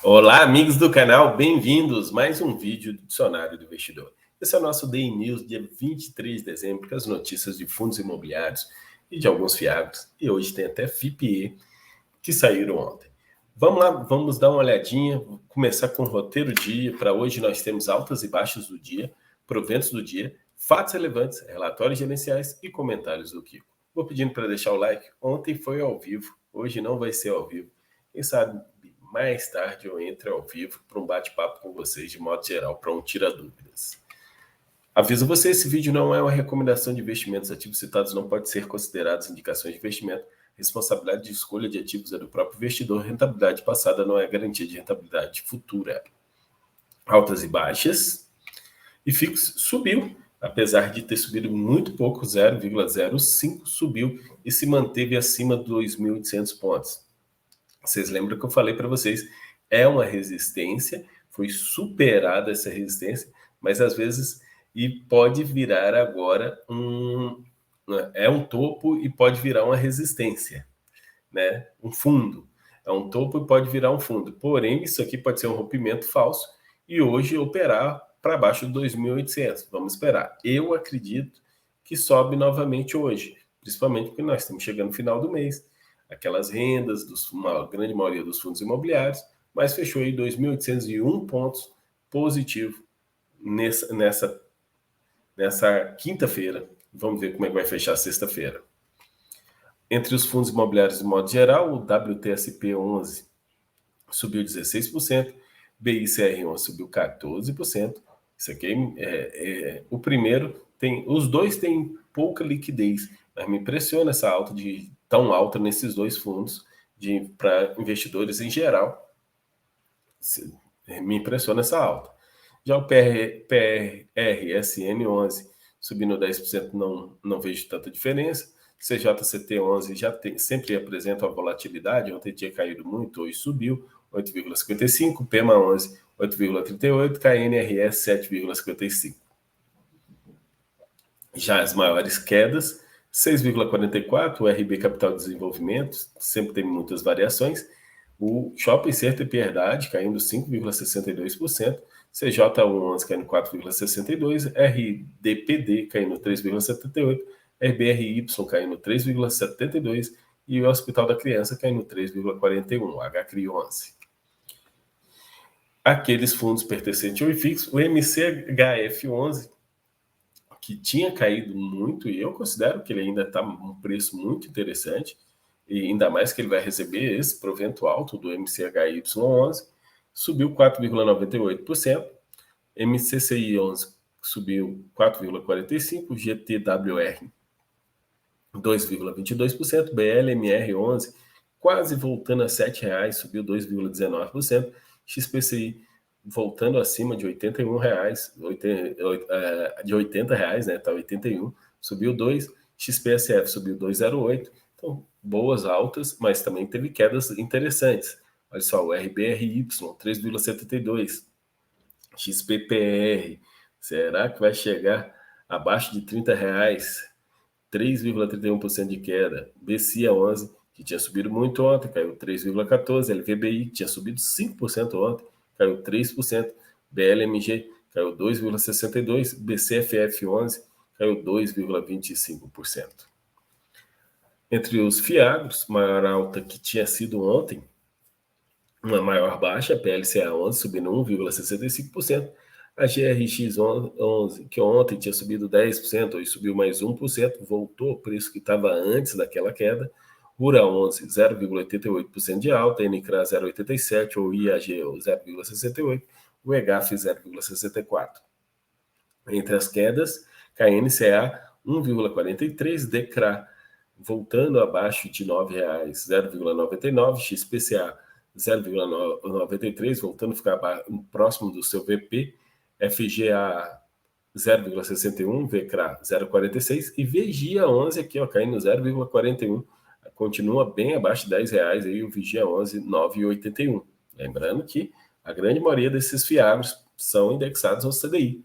Olá, amigos do canal, bem-vindos! Mais um vídeo do Dicionário do Investidor. Esse é o nosso Day News, dia 23 de dezembro, com as notícias de fundos imobiliários e de alguns fiados. E hoje tem até FIPE, que saíram ontem. Vamos lá, vamos dar uma olhadinha, vou começar com o roteiro do dia. Para hoje nós temos altas e baixas do dia, proventos do dia, fatos relevantes, relatórios gerenciais e comentários do Kiko. Vou pedindo para deixar o like. Ontem foi ao vivo, hoje não vai ser ao vivo. Quem sabe mais tarde eu entro ao vivo para um bate-papo com vocês, de modo geral, para um tira-dúvidas. Aviso você, esse vídeo não é uma recomendação de investimentos. Ativos citados não podem ser considerados indicações de investimento. Responsabilidade de escolha de ativos é do próprio investidor. Rentabilidade passada não é garantia de rentabilidade futura. Altas e baixas. E FIX subiu, apesar de ter subido muito pouco, 0,05, subiu e se manteve acima de 2.800 pontos. Vocês lembram que eu falei para vocês, é uma resistência, foi superada essa resistência, mas às vezes e pode virar agora um topo e pode virar uma resistência, né? Um fundo. É um topo e pode virar um fundo. Porém, isso aqui pode ser um rompimento falso e hoje operar para baixo de 2.800. Vamos esperar. Eu acredito que sobe novamente hoje, principalmente porque nós estamos chegando no final do mês. Aquelas rendas, uma grande maioria dos fundos imobiliários, mas fechou aí 2.801 pontos positivo nessa quinta-feira. Vamos ver como é que vai fechar sexta-feira. Entre os fundos imobiliários de modo geral, o WTSP 11 subiu 16%, BICR11 subiu 14%. Isso aqui o primeiro os dois têm pouca liquidez, mas me impressiona essa alta tão alta nesses dois fundos para investidores em geral. Me impressiona essa alta. Já o PRSN11 subindo 10%, não vejo tanta diferença. CJCT11 sempre apresenta uma volatilidade, ontem tinha caído muito, hoje subiu 8,55, PEMA11 8,38, KNRS 7,55. Já as maiores quedas, 6,44, o RB Capital Desenvolvimento, sempre tem muitas variações, o Shopping Center Piedade caindo 5,62%, CJ11 caindo 4,62%, RDPD caindo 3,78%, RBRY caindo 3,72% e o Hospital da Criança caindo 3,41%, HCRI11. Aqueles fundos pertencentes ao IFIX, o MCHF11, que tinha caído muito, e eu considero que ele ainda está um preço muito interessante, e ainda mais que ele vai receber esse provento alto do MCHY11, subiu 4,98%, MCCI11 subiu 4,45%, GTWR 2,22%, BLMR11 quase voltando a R$ 7,00, subiu 2,19%, XPCI voltando acima de R$ 81, de R$ 80, né? Está 81, subiu 2, XPSF subiu 2,08. Então, boas altas, mas também teve quedas interessantes. Olha só, o RBRY 3,72, XPPR, será que vai chegar abaixo de R$ 30? 3,31% de queda. BCA11, que tinha subido muito ontem, caiu 3,14%. LVBI, que tinha subido 5% ontem, caiu 3%. BLMG caiu 2,62%. BCFF11 caiu 2,25%. Entre os fiagros, maior alta que tinha sido ontem, uma maior baixa, PLCA11 subindo 1,65%. A GRX11, que ontem tinha subido 10%, hoje subiu mais 1%, voltou ao preço que estava antes daquela queda. RURA 11, 0,88% de alta, NCRA 0,87%, ou IAG 0,68%, o EGAF 0,64%. Entre as quedas, KNCA 1,43%, DECRA voltando abaixo de R$ 9,00, 0,99%, XPCA 0,93%, voltando a ficar próximo do seu VP, FGA 0,61%, VCRA 0,46% e VGIA 11 aqui, ó, caindo 0,41%, continua bem abaixo de R$ 10,00 aí o VGIA 11 9,81%. Lembrando que a grande maioria desses fiagros são indexados ao CDI.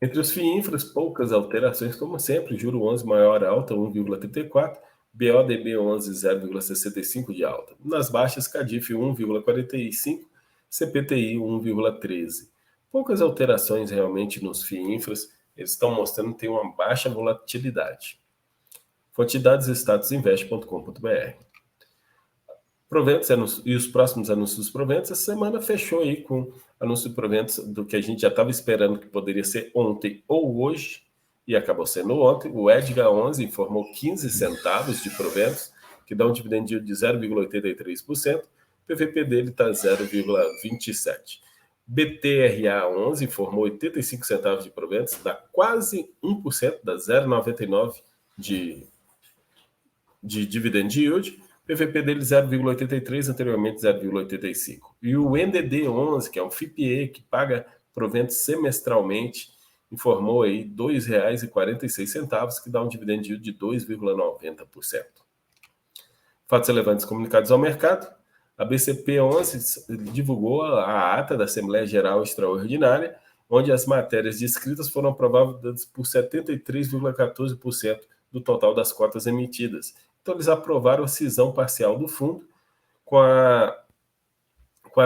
Entre os FIINFRAs, poucas alterações como sempre, juro 11 maior alta 1,34%, BODB 11, 0,65 de alta. Nas baixas, Cadif 1,45, CPTI 1,13. Poucas alterações realmente nos FIINFRAs, eles estão mostrando que tem uma baixa volatilidade. Fonte de dados statusinvest.com.br. Proventos e os próximos anúncios dos proventos, essa semana fechou aí com anúncio de proventos do que a gente já estava esperando que poderia ser ontem ou hoje, e acabou sendo ontem. O Edgar 11 informou 15 centavos de proventos, que dá um dividend yield de 0,83%, o PVP dele está 0,27%. BTRA 11 informou 85 centavos de proventos, dá quase 1%, dá 0,99% de dividend yield, PVP dele 0,83, anteriormente 0,85. E o NDD11, que é um FIPE que paga proventos semestralmente, informou aí R$ 2,46, que dá um dividend yield de 2,90%. Fatos relevantes comunicados ao mercado. A BCP11 divulgou a ata da Assembleia Geral Extraordinária, onde as matérias descritas foram aprovadas por 73,14% do total das cotas emitidas. Então, eles aprovaram a cisão parcial do fundo com a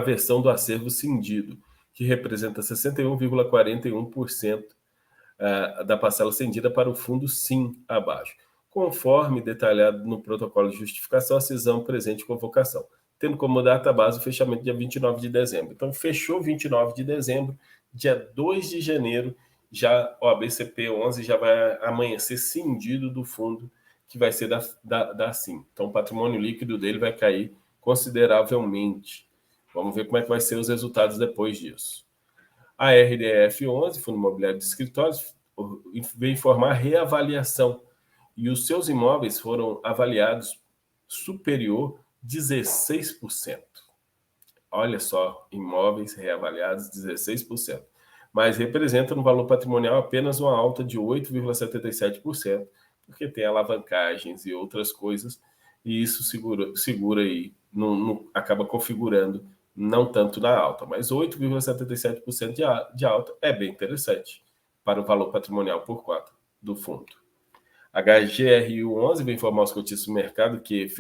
versão do acervo cindido, que representa 61,41% da parcela cedida para o fundo SIM abaixo, conforme detalhado no protocolo de justificação, a cisão presente convocação, tendo como data base o fechamento dia 29 de dezembro. Então, fechou 29 de dezembro, dia 2 de janeiro, já o ABCP 11 já vai amanhecer cindido do fundo que vai ser da SIM. Então, o patrimônio líquido dele vai cair consideravelmente. Vamos ver como é que vai ser os resultados depois disso. A RDF 11, Fundo Imobiliário de Escritórios, veio informar reavaliação e os seus imóveis foram avaliados superior 16%. Olha só, imóveis reavaliados 16%, mas representa no valor patrimonial apenas uma alta de 8,77%, porque tem alavancagens e outras coisas, e isso segura aí, acaba configurando não tanto na alta, mas 8,77% de alta é bem interessante para o valor patrimonial por cota do fundo. HGRU 11 vem informar aos cotistas do mercado que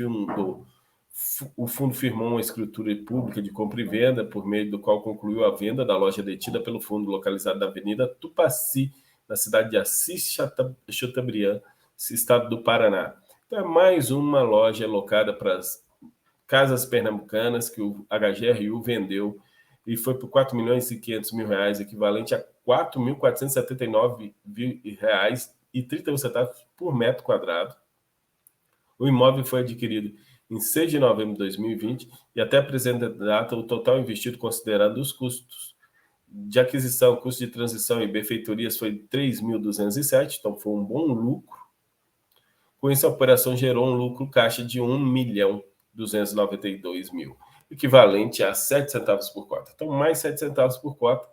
o fundo firmou uma escritura pública de compra e venda, por meio do qual concluiu a venda da loja detida pelo fundo, localizada na Avenida Tupaci, na cidade de Assis Chateaubriand, estado do Paraná. Então, é mais uma loja locada para as casas pernambucanas que o HGRU vendeu e foi por R$ 4.500.000, equivalente a R$ 4.479,31 por metro quadrado. O imóvel foi adquirido em 6 de novembro de 2020 e até a presente data o total investido, considerando os custos de aquisição, custo de transição e benfeitorias, foi 3.207, então foi um bom lucro. Com isso, a operação gerou um lucro caixa de 1.292.000, equivalente a 7 centavos por cota. Então, mais 7 centavos por cota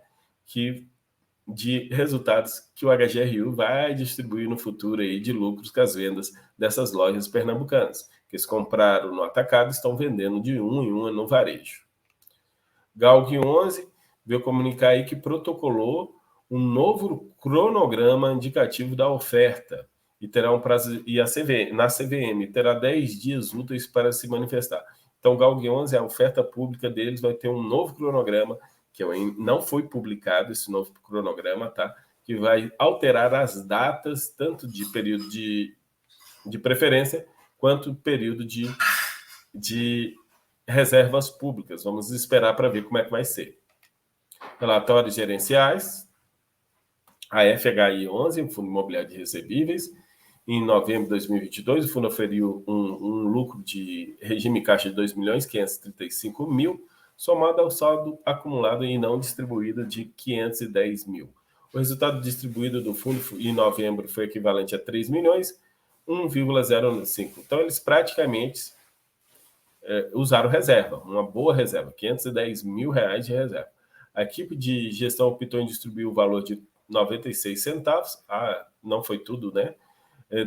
de resultados que o HGRU vai distribuir no futuro aí de lucros com as vendas dessas lojas pernambucanas, que eles compraram no atacado e estão vendendo de um em uma no varejo. Galg 11 veio comunicar aí que protocolou um novo cronograma indicativo da oferta e terá um prazo, e na CVM terá 10 dias úteis para se manifestar. Então, Galg 11, a oferta pública deles vai ter um novo cronograma, que não foi publicado esse novo cronograma, tá? Que vai alterar as datas, tanto de período de preferência, quanto período de reservas públicas. Vamos esperar para ver como é que vai ser. Relatórios gerenciais. A FHI 11, o Fundo Imobiliário de Recebíveis. Em novembro de 2022, o fundo oferiu um lucro de regime caixa de 2.535.000, somado ao saldo acumulado e não distribuído de 510.000. O resultado distribuído do fundo em novembro foi equivalente a 3 milhões, 1,05. Então, eles praticamente usaram reserva, uma boa reserva, R$510.000 de reserva. A equipe de gestão optou em distribuir o valor de 96 centavos, não foi tudo, né?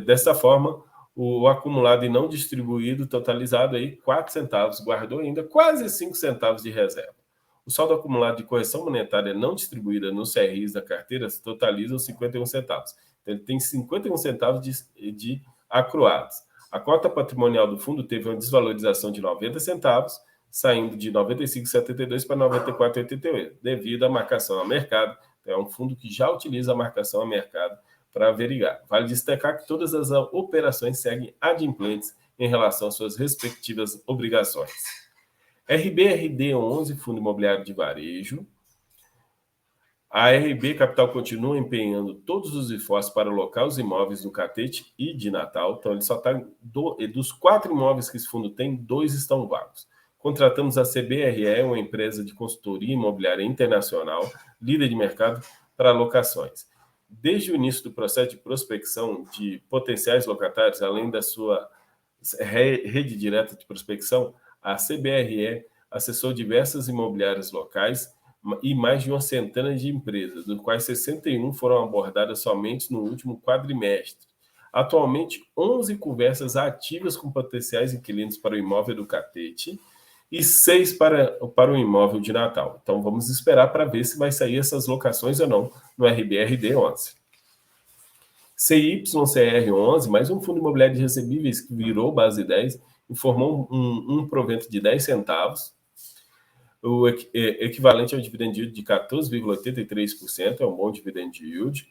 Dessa forma, o acumulado e não distribuído, totalizado aí 4 centavos, guardou ainda quase 5 centavos de reserva. O saldo acumulado de correção monetária não distribuída nos CRIs da carteira totaliza 51 centavos. Então, ele tem 51 centavos de acruados. A cota patrimonial do fundo teve uma desvalorização de 90 centavos, saindo de 95,72 para 94,88, devido à marcação a mercado. É um fundo que já utiliza a marcação a mercado para averiguar. Vale destacar que todas as operações seguem adimplentes em relação às suas respectivas obrigações. RBRD11, Fundo Imobiliário de Varejo. A RB Capital continua empenhando todos os esforços para alocar os imóveis do Catete e de Natal. Então, ele só está... Dos 4 imóveis que esse fundo tem, 2 estão vagos. Contratamos a CBRE, uma empresa de consultoria imobiliária internacional, líder de mercado para locações. Desde o início do processo de prospecção de potenciais locatários, além da sua rede direta de prospecção, a CBRE acessou diversas imobiliárias locais e mais de uma centena de empresas, dos quais 61 foram abordadas somente no último quadrimestre. Atualmente, 11 conversas ativas com potenciais inquilinos para o imóvel do Catete e 6 para o imóvel de Natal. Então, vamos esperar para ver se vai sair essas locações ou não no RBRD11. CYCR11, mais um fundo imobiliário de recebíveis que virou base 10, informou um provento de 10 centavos, o equivalente ao dividend yield de 14,83%, é um bom dividend yield.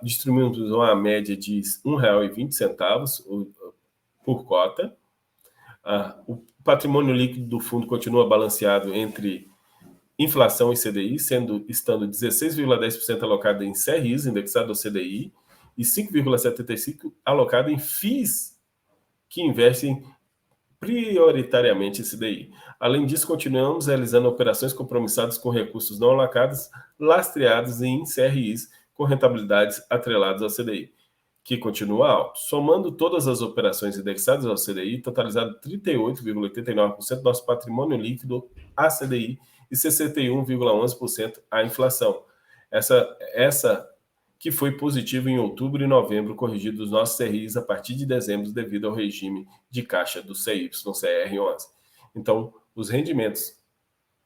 Distribuímos uma média de R$ 1,20 por cota. O patrimônio líquido do fundo continua balanceado entre inflação e CDI, estando 16,10% alocado em CRIs, indexado ao CDI, e 5,75% alocado em FIIs, que investem prioritariamente em CDI. Além disso, continuamos realizando operações compromissadas com recursos não alocados, lastreados em CRIs, com rentabilidades atreladas ao CDI, que continua alto. Somando todas as operações indexadas ao CDI, totalizado 38,89% do nosso patrimônio líquido a CDI e 61,11% à inflação. Essa que foi positivo em outubro e novembro, corrigido dos nossos CRIs a partir de dezembro, devido ao regime de caixa do CYCR11. Então, os rendimentos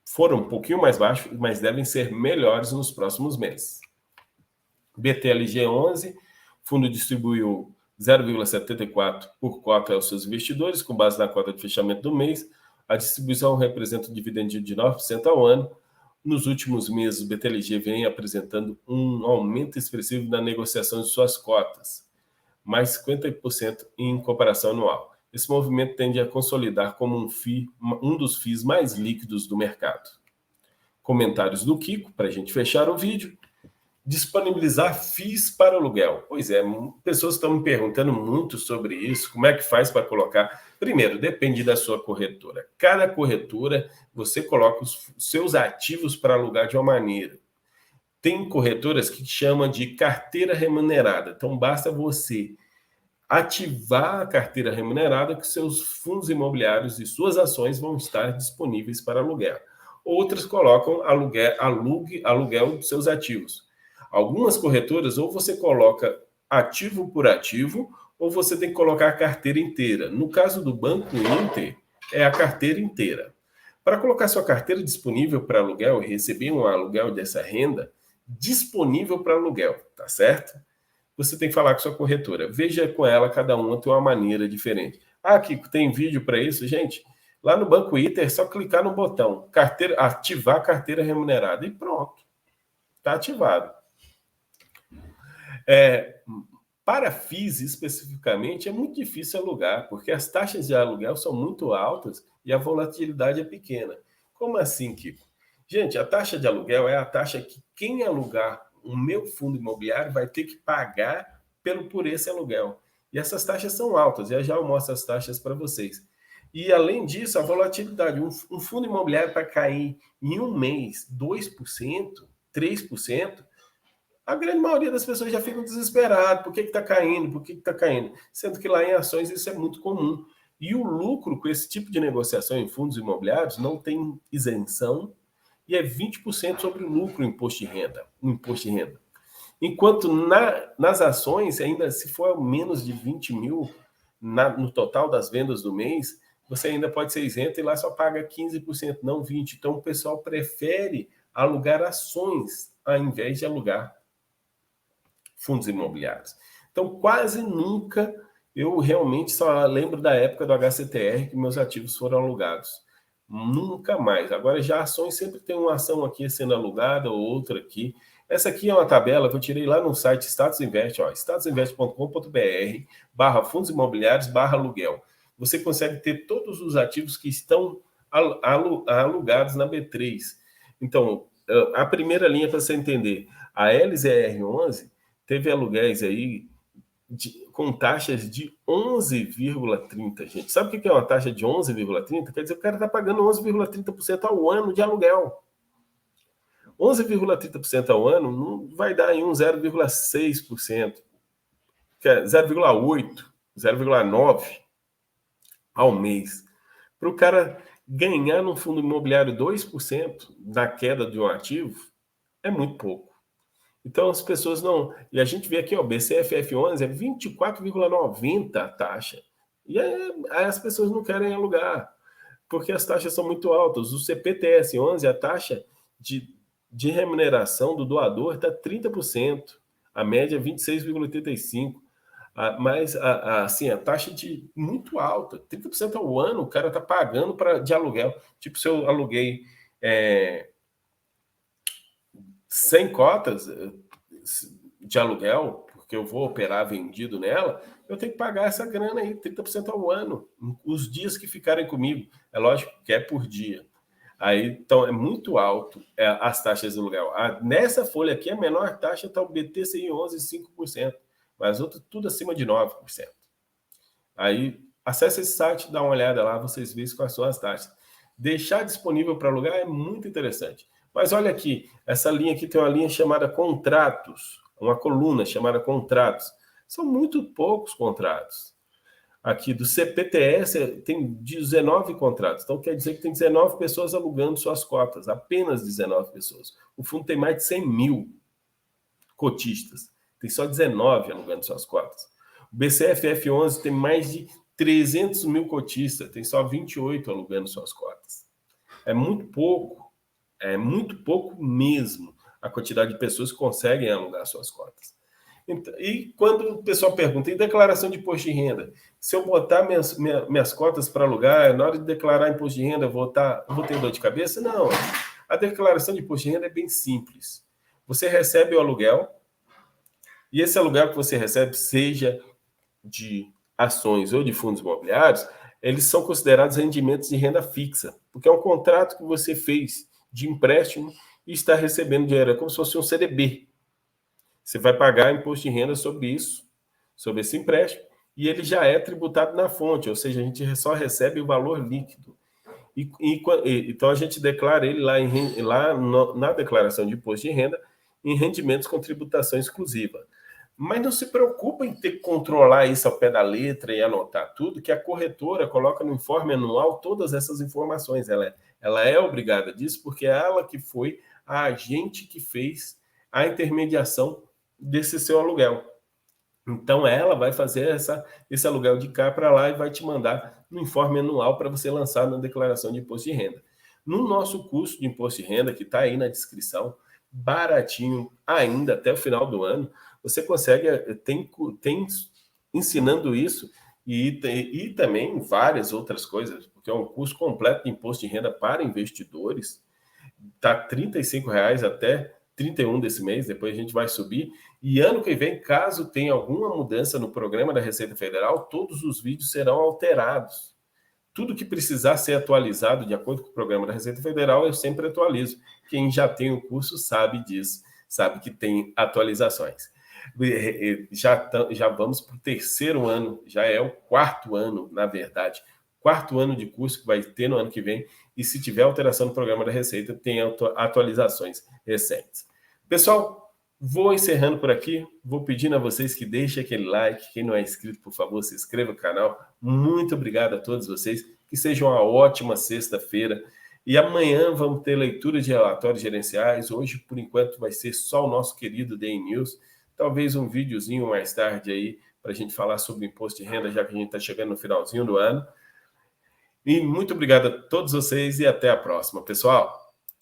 foram um pouquinho mais baixos, mas devem ser melhores nos próximos meses. BTLG11, o fundo distribuiu 0,74 por cota aos seus investidores, com base na cota de fechamento do mês. A distribuição representa um dividendo de 9% ao ano. Nos últimos meses, o BTLG vem apresentando um aumento expressivo na negociação de suas cotas, mais 50% em comparação anual. Esse movimento tende a consolidar como um dos FIIs mais líquidos do mercado. Comentários do Kiko, para a gente fechar o vídeo. Disponibilizar FIIs para aluguel. Pois é, pessoas estão me perguntando muito sobre isso, como é que faz para colocar. Primeiro, depende da sua corretora. Cada corretora, você coloca os seus ativos para alugar de uma maneira. Tem corretoras que chamam de carteira remunerada. Então, basta você ativar a carteira remunerada que seus fundos imobiliários e suas ações vão estar disponíveis para aluguel. Outras colocam aluguel dos seus ativos. Algumas corretoras, ou você coloca ativo por ativo, ou você tem que colocar a carteira inteira. No caso do Banco Inter, é a carteira inteira. Para colocar sua carteira disponível para aluguel e receber um aluguel dessa renda, disponível para aluguel, tá certo? Você tem que falar com sua corretora. Veja com ela, cada uma tem uma maneira diferente. Kiko, tem vídeo para isso? Gente, lá no Banco Inter é só clicar no botão, ativar a carteira remunerada e pronto. Está ativado. Para FIIs, especificamente, é muito difícil alugar, porque as taxas de aluguel são muito altas e a volatilidade é pequena. Como assim, Kiko? Gente, a taxa de aluguel é a taxa que quem alugar o meu fundo imobiliário vai ter que pagar por esse aluguel. E essas taxas são altas, já eu mostro as taxas para vocês. E, além disso, a volatilidade. Um fundo imobiliário para cair em um mês 2%, 3%, a grande maioria das pessoas já ficam desesperadas. Por que está caindo? Por que está caindo? Sendo que lá em ações isso é muito comum. E o lucro com esse tipo de negociação em fundos imobiliários não tem isenção e é 20% sobre o lucro no imposto de renda. Enquanto nas ações, ainda se for menos de 20 mil no total das vendas do mês, você ainda pode ser isento e lá só paga 15%, não 20%. Então o pessoal prefere alugar ações ao invés de alugar fundos imobiliários. Então, quase nunca eu realmente só lembro da época do HCTR que meus ativos foram alugados. Nunca mais. Agora, já ações sempre tem uma ação aqui sendo alugada ou outra aqui. Essa aqui é uma tabela que eu tirei lá no site Status Invest, statusinvest.com.br/fundos imobiliários /aluguel. Você consegue ter todos os ativos que estão alugados na B3. Então, a primeira linha para você entender, a LZR11 teve aluguéis aí com taxas de 11,30, gente. Sabe o que é uma taxa de 11,30? Quer dizer, o cara está pagando 11,30% ao ano de aluguel. 11,30% ao ano não vai dar em um 0,6%, que é 0,8%, 0,9% ao mês. Para o cara ganhar no fundo imobiliário 2% da queda de um ativo, é muito pouco. Então, as pessoas não... E a gente vê aqui, ó, BCFF11 é 24,90 a taxa. E aí as pessoas não querem alugar, porque as taxas são muito altas. O CPTS11, a taxa de remuneração do doador está 30%. A média é 26,85%. Mas, assim, a taxa de muito alta. 30% ao ano o cara está pagando de aluguel. Tipo, se eu aluguei 100 cotas de aluguel, porque eu vou operar vendido nela, eu tenho que pagar essa grana aí, 30% ao ano, os dias que ficarem comigo. É lógico que é por dia. Aí, então, é muito alto as taxas de aluguel. Nessa folha aqui, a menor taxa está o BTCI 11, 5%, mas outro tudo acima de 9%. Aí, acesse esse site, dá uma olhada lá, vocês veem quais são as taxas. Deixar disponível para alugar é muito interessante. Mas olha aqui, essa linha aqui tem uma linha chamada contratos, uma coluna chamada contratos. São muito poucos contratos. Aqui do CPTS tem 19 contratos, então quer dizer que tem 19 pessoas alugando suas cotas, apenas 19 pessoas. O fundo tem mais de 100 mil cotistas, tem só 19 alugando suas cotas. O BCFF11 tem mais de 300 mil cotistas, tem só 28 alugando suas cotas. É muito pouco mesmo a quantidade de pessoas que conseguem alugar suas cotas. E quando o pessoal pergunta, em declaração de imposto de renda, se eu botar minhas cotas para alugar, na hora de declarar imposto de renda, eu vou ter dor de cabeça? Não. A declaração de imposto de renda é bem simples. Você recebe o aluguel, e esse aluguel que você recebe, seja de ações ou de fundos imobiliários, eles são considerados rendimentos de renda fixa, porque é um contrato que você fez de empréstimo e está recebendo dinheiro, é como se fosse um CDB. Você vai pagar imposto de renda sobre isso, sobre esse empréstimo, e ele já é tributado na fonte, ou seja, a gente só recebe o valor líquido. Então, a gente declara ele na declaração de imposto de renda em rendimentos com tributação exclusiva. Mas não se preocupa em ter que controlar isso ao pé da letra e anotar tudo, que a corretora coloca no informe anual todas essas informações. Ela é obrigada disso, porque é ela que foi a agente que fez a intermediação desse seu aluguel. Então, ela vai fazer esse aluguel de cá para lá e vai te mandar no informe anual para você lançar na declaração de imposto de renda. No nosso curso de imposto de renda, que está aí na descrição, baratinho ainda até o final do ano, você consegue, tem ensinando isso e também várias outras coisas, porque é um curso completo de imposto de renda para investidores, está R$ 35,00 até 31 desse mês, depois a gente vai subir, e ano que vem, caso tenha alguma mudança no programa da Receita Federal, todos os vídeos serão alterados. Tudo que precisar ser atualizado de acordo com o programa da Receita Federal, eu sempre atualizo. Quem já tem o curso sabe disso, sabe que tem atualizações. Já vamos para o terceiro ano, já é o quarto ano, na verdade. Quarto ano de curso que vai ter no ano que vem, e se tiver alteração no programa da Receita, tem atualizações recentes. Pessoal, vou encerrando por aqui, vou pedindo a vocês que deixem aquele like, quem não é inscrito, por favor, se inscreva no canal. Muito obrigado a todos vocês, que seja uma ótima sexta-feira, e amanhã vamos ter leitura de relatórios gerenciais. Hoje, por enquanto, vai ser só o nosso querido Day News, talvez um videozinho mais tarde aí, para a gente falar sobre imposto de renda, já que a gente está chegando no finalzinho do ano. E muito obrigado a todos vocês e até a próxima, pessoal.